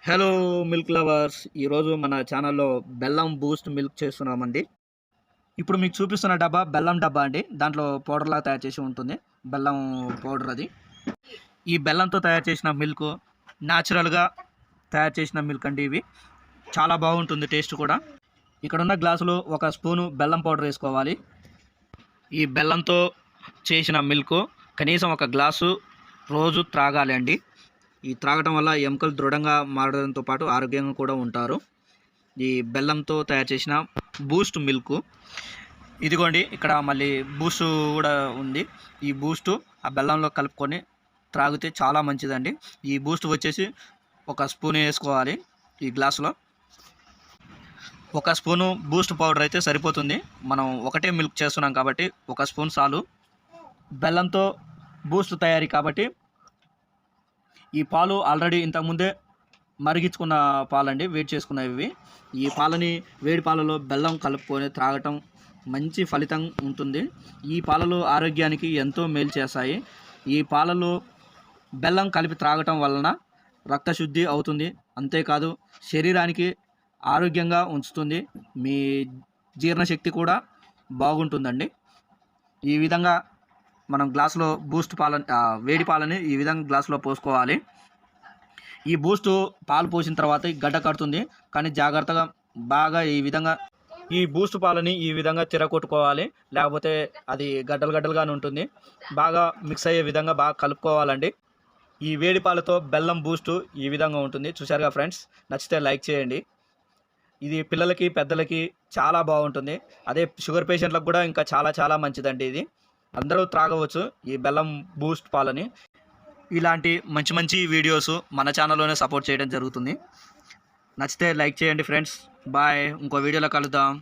Hello milk lovers. ఈరోజు మన ఛానల్లో బెల్లం బూస్ట్ మిల్క్ చేస్తున్నామండి. ఇప్పుడు మీకు చూపిస్తున్న డబ్బా బెల్లం డబ్బా అండి. దాంట్లో పౌడర్లా తయారు చేసి ఉంటుంది. బెల్లం పౌడర్ అది. ఈ బెల్లంతో తయారు చేసిన మిల్క్ న్యాచురల్గా తయారు చేసిన మిల్క్ అండి. ఇవి చాలా బాగుంటుంది టేస్ట్ కూడా. ఇక్కడ ఉన్న గ్లాసులో ఒక స్పూను బెల్లం పౌడర్ వేసుకోవాలి. ఈ బెల్లంతో చేసిన మిల్క్ కనీసం ఒక గ్లాసు రోజు త్రాగాలి అండి. ఈ త్రాగటం వల్ల ఎముకలు దృఢంగా మారడంతో పాటు ఆరోగ్యంగా కూడా ఉంటారు. ఈ బెల్లంతో తయారు చేసిన బూస్ట్ మిల్క్ ఇదిగోండి. ఇక్కడ మళ్ళీ బూస్ట్ కూడా ఉంది. ఈ బూస్ట్ ఆ బెల్లంలో కలుపుకొని త్రాగితే చాలా మంచిదండి. ఈ బూస్ట్ వచ్చేసి ఒక స్పూన్ వేసుకోవాలి. ఈ గ్లాసులో ఒక స్పూను బూస్ట్ పౌడర్ అయితే సరిపోతుంది. మనం ఒకటే మిల్క్ చేస్తున్నాం కాబట్టి ఒక స్పూన్ చాలు. బెల్లంతో బూస్ట్ తయారీ కాబట్టి ఈ పాలు ఆల్రెడీ ఇంతకుముందే మరిగించుకున్న పాలండి, వేడి చేసుకున్నవి. ఈ పాలని వేడి పాలలో బెల్లం కలుపుకొని త్రాగటం మంచి ఫలితం ఉంటుంది. ఈ పాలలు ఆరోగ్యానికి ఎంతో మేలు చేస్తాయి. ఈ పాలలో బెల్లం కలిపి త్రాగటం వలన రక్తశుద్ధి అవుతుంది. అంతేకాదు శరీరానికి ఆరోగ్యంగా ఉంచుతుంది. మీ జీర్ణశక్తి కూడా బాగుంటుందండి. ఈ విధంగా మనం గ్లాసులో బూస్ట్ వేడి పాలని ఈ విధంగా గ్లాసులో పోసుకోవాలి. ఈ బూస్ట్ పాలు పోసిన తర్వాత గడ్డ కడుతుంది, కానీ జాగ్రత్తగా బాగా ఈ బూస్ట్ పాలని ఈ విధంగా తిరగొట్టుకోవాలి. లేకపోతే అది గడ్డలుగానే ఉంటుంది. బాగా మిక్స్ అయ్యే విధంగా బాగా కలుపుకోవాలండి. ఈ వేడి పాలతో బెల్లం బూస్ట్ ఈ విధంగా ఉంటుంది. చూశారుగా ఫ్రెండ్స్, నచ్చితే లైక్ చేయండి. ఇది పిల్లలకి పెద్దలకి చాలా బాగుంటుంది. అదే షుగర్ పేషెంట్లకు కూడా ఇంకా చాలా చాలా మంచిదండి. ఇది అందరూ త్రాగవచ్చు ఈ బెల్లం బూస్ట్ పాలని. ఇలాంటి మంచి మంచి వీడియోస్ మన ఛానల్లోనే సపోర్ట్ చేయడం జరుగుతుంది. నచ్చితే లైక్ చేయండి ఫ్రెండ్స్. బాయ్. ఇంకో వీడియోలో కలుద్దాం.